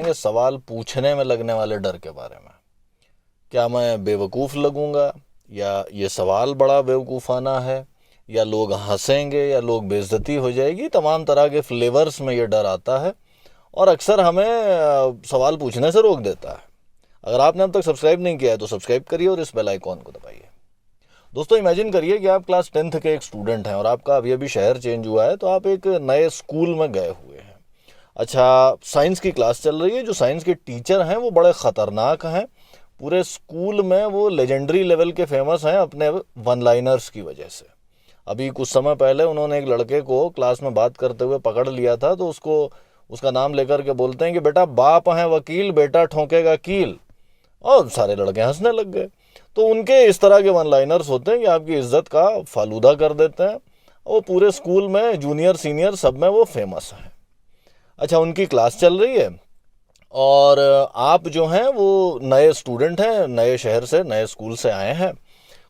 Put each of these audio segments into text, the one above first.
करेंगे सवाल पूछने में लगने वाले डर के बारे में। क्या मैं बेवकूफ़ लगूंगा, या ये सवाल बड़ा बेवकूफ़ाना है, या लोग हंसेंगे, या लोग बेइज्जती हो जाएगी। तमाम तरह के फ्लेवर्स में ये डर आता है और अक्सर हमें सवाल पूछने से रोक देता है। अगर आपने अब तक सब्सक्राइब नहीं किया है तो सब्सक्राइब करिए और इस बेल आइकॉन को दबाइए। दोस्तों, इमेजिन करिए कि आप क्लास 10th के एक स्टूडेंट हैं और आपका अभी शहर चेंज हुआ है, तो आप एक नए स्कूल में गए हुए हैं। अच्छा, साइंस की क्लास चल रही है। जो साइंस के टीचर हैं वो बड़े ख़तरनाक हैं। पूरे स्कूल में वो लेजेंडरी लेवल के फेमस हैं अपने वन लाइनर्स की वजह से। अभी कुछ समय पहले उन्होंने एक लड़के को क्लास में बात करते हुए पकड़ लिया था, तो उसका नाम लेकर के बोलते हैं कि बेटा बाप है वकील, बेटा ठोंकेगा कील। और सारे लड़के हंसने लग गए। तो उनके इस तरह के वन लाइनर्स होते हैं कि आपकी इज्जत का फालूदा कर देते हैं। वो पूरे स्कूल में जूनियर सीनियर सब में वो फेमस हैं। अच्छा, उनकी क्लास चल रही है और आप जो हैं वो नए स्टूडेंट हैं, नए शहर से, नए स्कूल से आए हैं।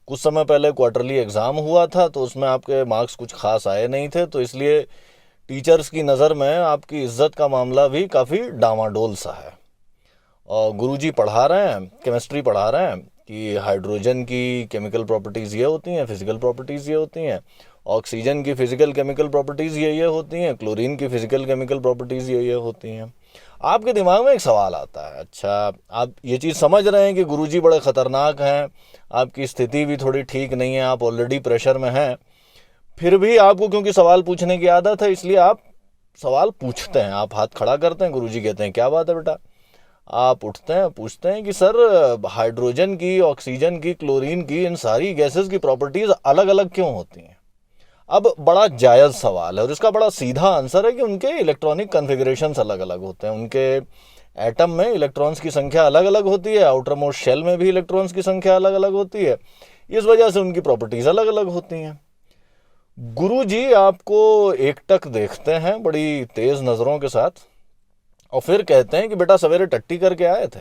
कुछ समय पहले क्वार्टरली एग्ज़ाम हुआ था, तो उसमें आपके मार्क्स कुछ खास आए नहीं थे, तो इसलिए टीचर्स की नज़र में आपकी इज्जत का मामला भी काफ़ी डामाडोल सा है। और गुरुजी पढ़ा रहे हैं, केमिस्ट्री पढ़ा रहे हैं कि हाइड्रोजन की केमिकल प्रॉपर्टीज़ ये होती हैं, फिजिकल प्रॉपर्टीज़ ये होती हैं, ऑक्सीजन की फिजिकल केमिकल प्रॉपर्टीज़ ये होती हैं, क्लोरीन की फिजिकल केमिकल प्रॉपर्टीज़ ये होती हैं। आपके दिमाग में एक सवाल आता है। अच्छा, आप ये चीज़ समझ रहे हैं कि गुरुजी बड़े ख़तरनाक हैं, आपकी स्थिति भी थोड़ी ठीक नहीं है, आप ऑलरेडी प्रेशर में हैं, फिर भी आपको क्योंकि सवाल पूछने की आदत है इसलिए आप सवाल पूछते हैं। आप हाथ खड़ा करते हैं, गुरुजी कहते हैं क्या बात है बेटा। आप उठते हैं, पूछते हैं कि सर हाइड्रोजन की, ऑक्सीजन की, क्लोरीन की, इन सारी गैसेस की प्रॉपर्टीज़ अलग अलग क्यों होती हैं। अब बड़ा जायज़ सवाल है और इसका बड़ा सीधा आंसर है कि उनके इलेक्ट्रॉनिक कन्फिगरेशंस अलग अलग होते हैं। उनके एटम में इलेक्ट्रॉन्स की संख्या अलग अलग होती है, आउटर मोस्ट शेल में भी इलेक्ट्रॉन्स की संख्या अलग अलग होती है। इस वजह से उनकी प्रॉपर्टीज़ अलग अलग होती हैं। गुरुजी आपको एकटक देखते हैं बड़ी तेज़ नज़रों के साथ और फिर कहते हैं कि बेटा सवेरे टट्टी करके आए थे।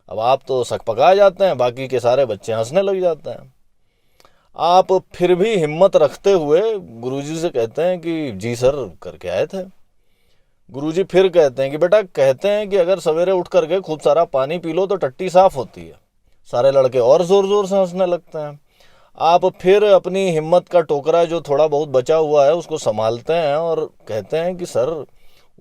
अब आप तो सकपका जाते हैं, बाकी के सारे बच्चे हंसने लग जाते हैं। आप फिर भी हिम्मत रखते हुए गुरुजी से कहते हैं कि जी सर करके आए थे। गुरुजी फिर कहते हैं कि बेटा कहते हैं कि अगर सवेरे उठ करके खूब सारा पानी पी लो तो टट्टी साफ होती है। सारे लड़के और ज़ोर ज़ोर से हंसने लगते हैं। आप फिर अपनी हिम्मत का टोकरा जो थोड़ा बहुत बचा हुआ है उसको संभालते हैं और कहते हैं कि सर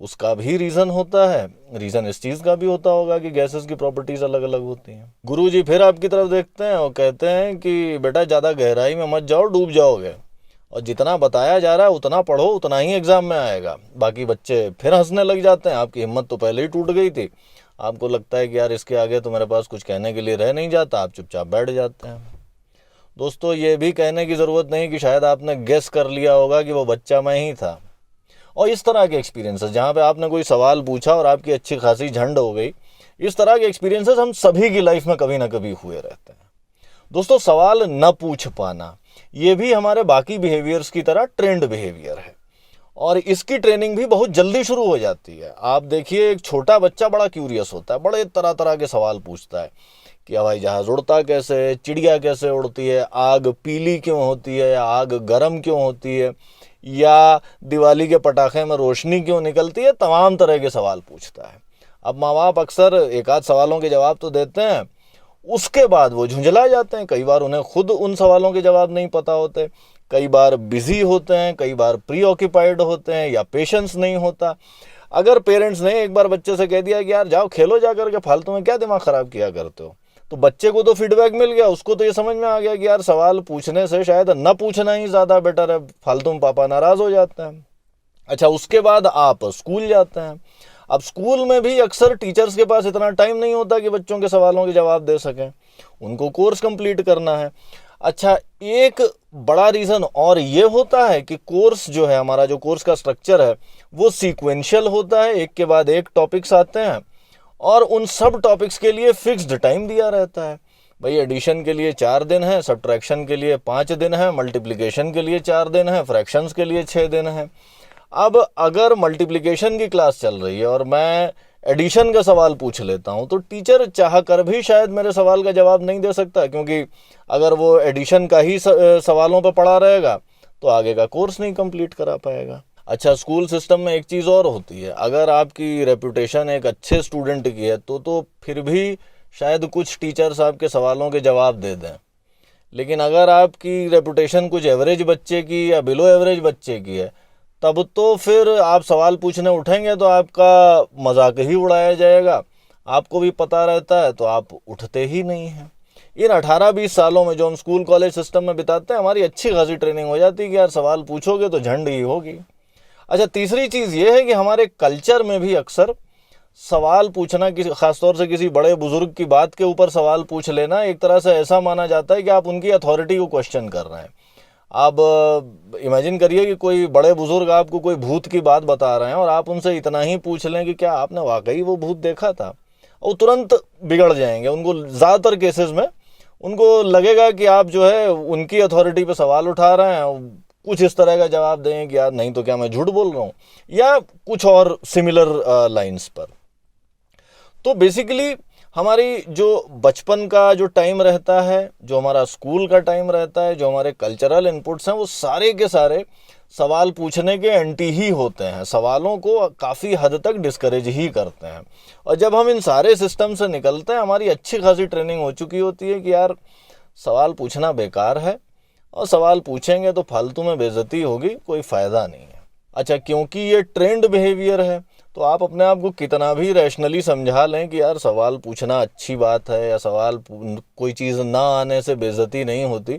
उसका भी रीज़न होता है, रीज़न इस चीज़ का भी होता होगा कि गैसेस की प्रॉपर्टीज़ अलग अलग होती हैं। गुरुजी फिर आपकी तरफ देखते हैं और कहते हैं कि बेटा ज़्यादा गहराई में मत जाओ, डूब जाओगे, और जितना बताया जा रहा है उतना पढ़ो, उतना ही एग्ज़ाम में आएगा। बाकी बच्चे फिर हंसने लग जाते हैं। आपकी हिम्मत तो पहले ही टूट गई थी, आपको लगता है कि यार इसके आगे तो मेरे पास कुछ कहने के लिए रह नहीं जाता, आप चुपचाप बैठ जाते हैं। दोस्तों, ये भी कहने की ज़रूरत नहीं कि शायद आपने गेस कर लिया होगा कि वो बच्चा मैं ही था। और इस तरह के एक्सपीरियंसेस जहाँ पे आपने कोई सवाल पूछा और आपकी अच्छी खासी झंड हो गई, इस तरह के एक्सपीरियंसेस हम सभी की लाइफ में कभी ना कभी हुए रहते हैं। दोस्तों, सवाल न पूछ पाना ये भी हमारे बाकी बिहेवियर्स की तरह ट्रेंड बिहेवियर है और इसकी ट्रेनिंग भी बहुत जल्दी शुरू हो जाती है। आप देखिए, एक छोटा बच्चा बड़ा क्यूरियस होता है, बड़े तरह तरह के सवाल पूछता है कि हवाई जहाज़ उड़ता कैसे, चिड़िया कैसे उड़ती है, आग पीली क्यों होती है, आग गर्म क्यों होती है, या दिवाली के पटाखे में रोशनी क्यों निकलती है। तमाम तरह के सवाल पूछता है। अब माँ बाप अक्सर एक आध सवालों के जवाब तो देते हैं, उसके बाद वो झुंझला जाते हैं। कई बार उन्हें खुद उन सवालों के जवाब नहीं पता होते, कई बार बिजी होते हैं, कई बार प्री ऑक्यूपाइड होते हैं, या पेशेंस नहीं होता। अगर पेरेंट्स ने एक बार बच्चे से कह दिया कि यार जाओ खेलो जा करके, फालतू में क्या दिमाग ख़राब किया करते हो, तो बच्चे को तो फीडबैक मिल गया, उसको तो ये समझ में आ गया कि यार सवाल पूछने से शायद न पूछना ही ज़्यादा बेटर है, फालतू में पापा नाराज़ हो जाते हैं। अच्छा, उसके बाद आप स्कूल जाते हैं। अब स्कूल में भी अक्सर टीचर्स के पास इतना टाइम नहीं होता कि बच्चों के सवालों के जवाब दे सकें, उनको कोर्स कंप्लीट करना है। अच्छा, एक बड़ा रीज़न और ये होता है कि कोर्स जो है, हमारा जो कोर्स का स्ट्रक्चर है वो सीक्वेंशियल होता है, एक के बाद एक टॉपिक्स आते हैं और उन सब टॉपिक्स के लिए फिक्स्ड टाइम दिया रहता है। भाई एडिशन के लिए 4 दिन है, सब्ट्रैक्शन के लिए 5 दिन है, मल्टीप्लिकेशन के लिए 4 दिन है, फ्रैक्शंस के लिए 6 दिन है। अब अगर मल्टीप्लिकेशन की क्लास चल रही है और मैं एडिशन का सवाल पूछ लेता हूं, तो टीचर चाह कर भी शायद मेरे सवाल का जवाब नहीं दे सकता, क्योंकि अगर वो एडिशन का ही सवालों पर पड़ा रहेगा तो आगे का कोर्स नहीं कंप्लीट करा पाएगा। अच्छा, स्कूल सिस्टम में एक चीज़ और होती है, अगर आपकी रेपुटेशन एक अच्छे स्टूडेंट की है तो फिर भी शायद कुछ टीचर्स आपके सवालों के जवाब दे दें। लेकिन अगर आपकी रेपुटेशन कुछ एवरेज बच्चे की या बिलो एवरेज बच्चे की है, तब तो फिर आप सवाल पूछने उठेंगे तो आपका मजाक ही उड़ाया जाएगा। आपको भी पता रहता है तो आप उठते ही नहीं हैं। इन 18-20 सालों में जो हम स्कूल कॉलेज सिस्टम में बिताते हैं, हमारी अच्छी खासी ट्रेनिंग हो जाती है कि यार सवाल पूछोगे तो झंड ही होगी। अच्छा, तीसरी चीज़ ये है कि हमारे कल्चर में भी अक्सर सवाल पूछना, किसी खासतौर से किसी बड़े बुजुर्ग की बात के ऊपर सवाल पूछ लेना, एक तरह से ऐसा माना जाता है कि आप उनकी अथॉरिटी को क्वेश्चन कर रहे हैं। आप इमेजिन करिए कि कोई बड़े बुजुर्ग आपको कोई भूत की बात बता रहे हैं और आप उनसे इतना ही पूछ लें कि क्या आपने वाकई वो भूत देखा था, और तुरंत बिगड़ जाएंगे। उनको ज़्यादातर केसेस में उनको लगेगा कि आप जो है उनकी अथॉरिटी पे सवाल उठा रहे हैं, कुछ इस तरह का जवाब दें कि यार नहीं तो क्या मैं झूठ बोल रहा हूँ, या कुछ और सिमिलर लाइंस पर। तो बेसिकली हमारी जो बचपन का जो टाइम रहता है, जो हमारा स्कूल का टाइम रहता है, जो हमारे कल्चरल इनपुट्स हैं, वो सारे के सारे सवाल पूछने के एंटी ही होते हैं, सवालों को काफ़ी हद तक डिस्करेज ही करते हैं। और जब हम इन सारे सिस्टम से निकलते हैं, हमारी अच्छी खासी ट्रेनिंग हो चुकी होती है कि यार सवाल पूछना बेकार है, और सवाल पूछेंगे तो फालतू में बेइज्जती होगी, कोई फ़ायदा नहीं है। अच्छा, क्योंकि ये ट्रेंड बिहेवियर है तो आप अपने आप को कितना भी रैशनली समझा लें कि यार सवाल पूछना अच्छी बात है, या सवाल कोई चीज़ ना आने से बेइज्जती नहीं होती,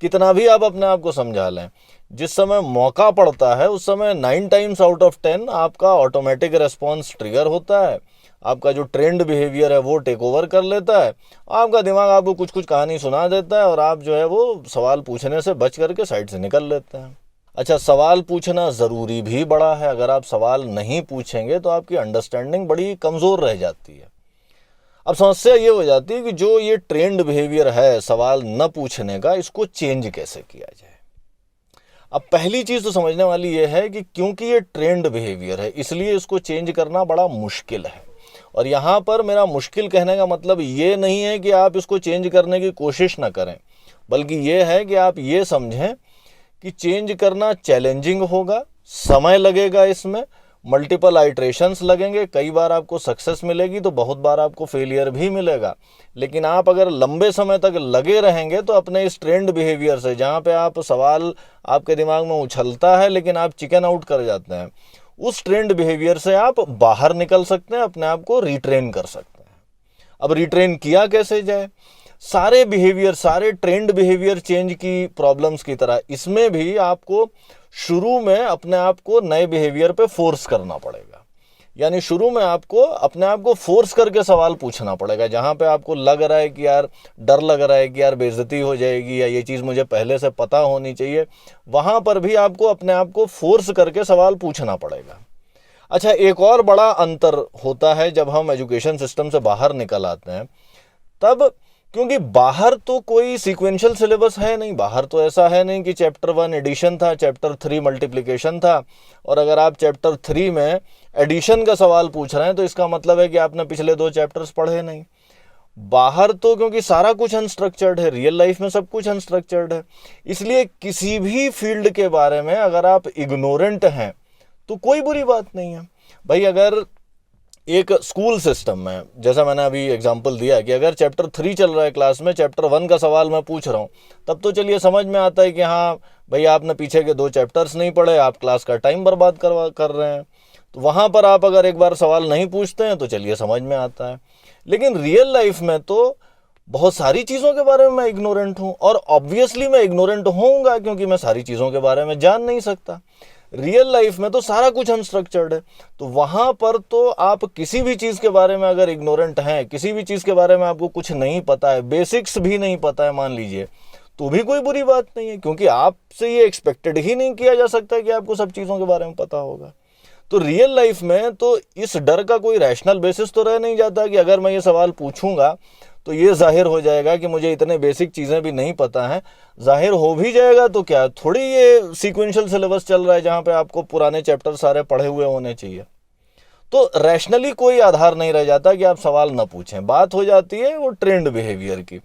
कितना भी आप अपने आप को समझा लें, जिस समय मौका पड़ता है उस समय 9 टाइम्स आउट ऑफ 10 आपका ऑटोमेटिक रेस्पॉन्स ट्रिगर होता है, आपका जो ट्रेंड बिहेवियर है वो टेक ओवर कर लेता है, आपका दिमाग आपको कुछ कुछ कहानी सुना देता है और आप जो है वो सवाल पूछने से बच करके साइड से निकल लेते हैं। अच्छा, सवाल पूछना ज़रूरी भी बड़ा है। अगर आप सवाल नहीं पूछेंगे तो आपकी अंडरस्टैंडिंग बड़ी कमज़ोर रह जाती है। अब समस्या ये हो जाती है कि जो ये ट्रेंड बिहेवियर है सवाल न पूछने का, इसको चेंज कैसे किया जाए। अब पहली चीज़ तो समझने वाली ये है कि क्योंकि ये ट्रेंड बिहेवियर है, इसलिए इसको चेंज करना बड़ा मुश्किल है। और यहाँ पर मेरा मुश्किल कहने का मतलब ये नहीं है कि आप इसको चेंज करने की कोशिश ना करें, बल्कि ये है कि आप ये समझें कि चेंज करना चैलेंजिंग होगा, समय लगेगा, इसमें मल्टीपल आइट्रेशंस लगेंगे, कई बार आपको सक्सेस मिलेगी तो बहुत बार आपको फेलियर भी मिलेगा। लेकिन आप अगर लंबे समय तक लगे रहेंगे तो अपने इस ट्रेंड बिहेवियर से, जहाँ पे आप सवाल आपके दिमाग में उछलता है लेकिन आप चिकन आउट कर जाते हैं, उस ट्रेंड बिहेवियर से आप बाहर निकल सकते हैं, अपने आप को रिट्रेन कर सकते हैं। अब रिट्रेन किया कैसे जाए? सारे बिहेवियर, सारे ट्रेंड बिहेवियर चेंज की प्रॉब्लम्स की तरह इसमें भी आपको शुरू में अपने आप को नए बिहेवियर पे फोर्स करना पड़ेगा। यानी शुरू में आपको अपने आप को फोर्स करके सवाल पूछना पड़ेगा। जहाँ पे आपको लग रहा है कि यार डर लग रहा है कि यार बेइज्जती हो जाएगी या ये चीज़ मुझे पहले से पता होनी चाहिए, वहाँ पर भी आपको अपने आप को फोर्स करके सवाल पूछना पड़ेगा। अच्छा, एक और बड़ा अंतर होता है जब हम एजुकेशन सिस्टम से बाहर निकल आते हैं तब, क्योंकि बाहर तो कोई सीक्वेंशियल सिलेबस है नहीं, बाहर तो ऐसा है नहीं कि चैप्टर 1 एडिशन था, चैप्टर 3 मल्टीप्लिकेशन था, और अगर आप चैप्टर 3 में एडिशन का सवाल पूछ रहे हैं तो इसका मतलब है कि आपने पिछले 2 चैप्टर्स पढ़े नहीं। बाहर तो क्योंकि सारा कुछ अनस्ट्रक्चर्ड है, रियल लाइफ में सब कुछ अनस्ट्रक्चर्ड है, इसलिए किसी भी फील्ड के बारे में अगर आप इग्नोरेंट हैं तो कोई बुरी बात नहीं है। भाई, अगर एक स्कूल सिस्टम में, जैसा मैंने अभी एग्जांपल दिया कि अगर चैप्टर 3 चल रहा है क्लास में, चैप्टर 1 का सवाल मैं पूछ रहा हूँ, तब तो चलिए समझ में आता है कि हाँ भाई आपने पीछे के 2 चैप्टर्स नहीं पढ़े, आप क्लास का टाइम बर्बाद कर रहे हैं। तो वहाँ पर आप अगर एक बार सवाल नहीं पूछते हैं तो चलिए समझ में आता है। लेकिन रियल लाइफ में तो बहुत सारी चीज़ों के बारे में मैं इग्नोरेंट हूँ, और ऑब्वियसली मैं इग्नोरेंट होऊंगा क्योंकि मैं सारी चीज़ों के बारे में जान नहीं सकता। रियल लाइफ में तो सारा कुछ अनस्ट्रक्चर्ड है, तो वहाँ पर तो आप किसी भी चीज़ के बारे में अगर इग्नोरेंट हैं, किसी भी चीज़ के बारे में आपको कुछ नहीं पता है, बेसिक्स भी नहीं पता है मान लीजिए, तो भी कोई बुरी बात नहीं है, क्योंकि आपसे ये एक्सपेक्टेड ही नहीं किया जा सकता कि आपको सब चीज़ों के बारे में पता होगा। तो रियल लाइफ में तो इस डर का कोई रैशनल बेसिस तो रह नहीं जाता कि अगर मैं ये सवाल पूछूंगा तो ये जाहिर हो जाएगा कि मुझे इतने बेसिक चीज़ें भी नहीं पता हैं। जाहिर हो भी जाएगा तो क्या थोड़ी ये सीक्वेंशियल सिलेबस चल रहा है जहाँ पे आपको पुराने चैप्टर सारे पढ़े हुए होने चाहिए। तो रैशनली कोई आधार नहीं रह जाता कि आप सवाल ना पूछें। बात हो जाती है वो ट्रेंड बिहेवियर की,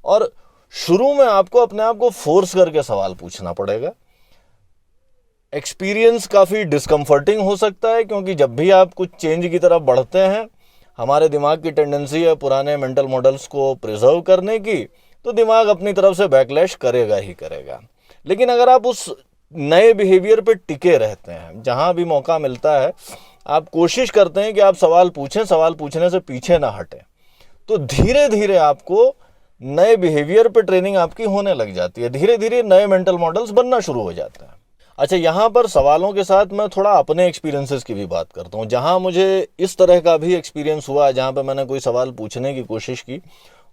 और शुरू में आपको अपने आप को फोर्स करके सवाल पूछना पड़ेगा। एक्सपीरियंस काफ़ी डिस्कम्फर्टिंग हो सकता है, क्योंकि जब भी आप कुछ चेंज की तरफ बढ़ते हैं, हमारे दिमाग की टेंडेंसी है पुराने मेंटल मॉडल्स को प्रिजर्व करने की, तो दिमाग अपनी तरफ से बैकलैश करेगा ही करेगा। लेकिन अगर आप उस नए बिहेवियर पे टिके रहते हैं, जहां भी मौका मिलता है आप कोशिश करते हैं कि आप सवाल पूछें, सवाल पूछने से पीछे ना हटें, तो धीरे धीरे आपको नए बिहेवियर पे ट्रेनिंग आपकी होने लग जाती है, धीरे धीरे नए मेंटल मॉडल्स बनना शुरू हो जाते हैं। अच्छा, यहाँ पर सवालों के साथ मैं थोड़ा अपने एक्सपीरियंसेस की भी बात करता हूँ। जहाँ मुझे इस तरह का भी एक्सपीरियंस हुआ, जहाँ पे मैंने कोई सवाल पूछने की कोशिश की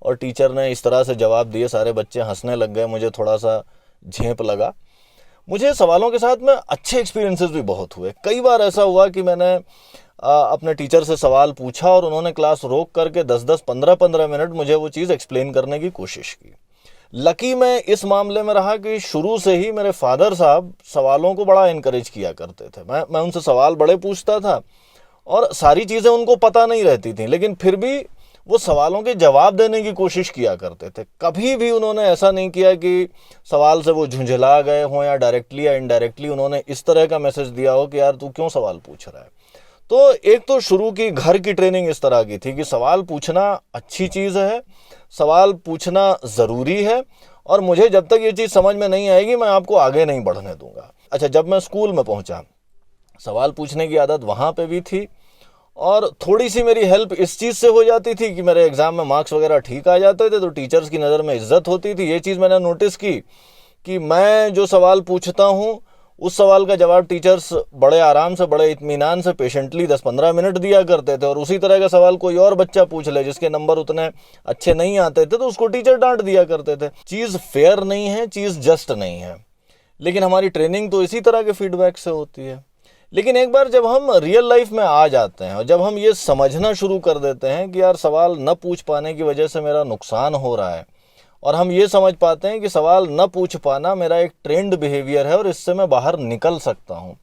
और टीचर ने इस तरह से जवाब दिए, सारे बच्चे हंसने लग गए, मुझे थोड़ा सा झेप लगा। मुझे सवालों के साथ में अच्छे एक्सपीरियंसेस भी बहुत हुए। कई बार ऐसा हुआ कि मैंने अपने टीचर से सवाल पूछा और उन्होंने क्लास रोक करके 10-10, 15-15 मिनट मुझे वो चीज़ एक्सप्लेन करने की कोशिश की। लकी मैं इस मामले में रहा कि शुरू से ही मेरे फादर साहब सवालों को बड़ा इनकरेज किया करते थे। मैं उनसे सवाल बड़े पूछता था और सारी चीज़ें उनको पता नहीं रहती थी, लेकिन फिर भी वो सवालों के जवाब देने की कोशिश किया करते थे। कभी भी उन्होंने ऐसा नहीं किया कि सवाल से वो झुंझला गए हों या डायरेक्टली या इनडायरेक्टली उन्होंने इस तरह का मैसेज दिया हो कि यार तू क्यों सवाल पूछ रहा है। तो एक तो शुरू की घर की ट्रेनिंग इस तरह की थी कि सवाल पूछना अच्छी चीज़ है, सवाल पूछना ज़रूरी है, और मुझे जब तक ये चीज़ समझ में नहीं आएगी मैं आपको आगे नहीं बढ़ने दूंगा। अच्छा, जब मैं स्कूल में पहुंचा, सवाल पूछने की आदत वहाँ पे भी थी, और थोड़ी सी मेरी हेल्प इस चीज़ से हो जाती थी कि मेरे एग्ज़ाम में मार्क्स वगैरह ठीक आ जाते थे, तो टीचर्स की नज़र में इज्जत होती थी। ये चीज़ मैंने नोटिस की कि मैं जो सवाल पूछता हूँ उस सवाल का जवाब टीचर्स बड़े आराम से, बड़े इत्मीनान से, पेशेंटली 10-15 मिनट दिया करते थे, और उसी तरह का सवाल कोई और बच्चा पूछ ले जिसके नंबर उतने अच्छे नहीं आते थे तो उसको टीचर डांट दिया करते थे। चीज़ फेयर नहीं है, चीज़ जस्ट नहीं है, लेकिन हमारी ट्रेनिंग तो इसी तरह के फीडबैक से होती है। लेकिन एक बार जब हम रियल लाइफ में आ जाते हैं और जब हम ये समझना शुरू कर देते हैं कि यार सवाल न पूछ पाने की वजह से मेरा नुकसान हो रहा है, और हम ये समझ पाते हैं कि सवाल न पूछ पाना मेरा एक ट्रेंड बिहेवियर है और इससे मैं बाहर निकल सकता हूँ,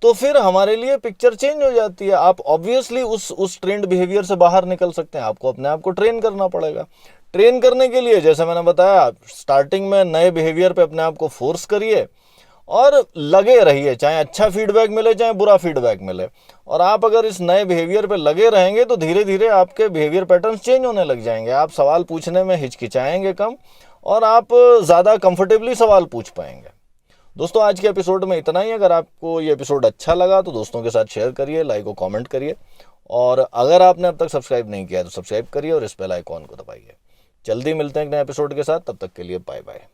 तो फिर हमारे लिए पिक्चर चेंज हो जाती है। आप ऑब्वियसली उस ट्रेंड बिहेवियर से बाहर निकल सकते हैं। आपको अपने आप को ट्रेन करना पड़ेगा। ट्रेन करने के लिए जैसे मैंने बताया, स्टार्टिंग में नए बिहेवियर पे अपने आप को फोर्स करिए और लगे रहिए, चाहे अच्छा फीडबैक मिले चाहे बुरा फीडबैक मिले। और आप अगर इस नए बिहेवियर पे लगे रहेंगे तो धीरे धीरे आपके बिहेवियर पैटर्न्स चेंज होने लग जाएंगे। आप सवाल पूछने में हिचकिचाएंगे कम और आप ज़्यादा कंफर्टेबली सवाल पूछ पाएंगे। दोस्तों, आज के एपिसोड में इतना ही। अगर आपको ये एपिसोड अच्छा लगा तो दोस्तों के साथ शेयर करिए, लाइक और कमेंट करिए, और अगर आपने अब तक सब्सक्राइब नहीं किया तो सब्सक्राइब करिए और इस बेल आइकॉन को दबाइए। जल्दी मिलते हैं एक नए एपिसोड के साथ, तब तक के लिए बाय बाय।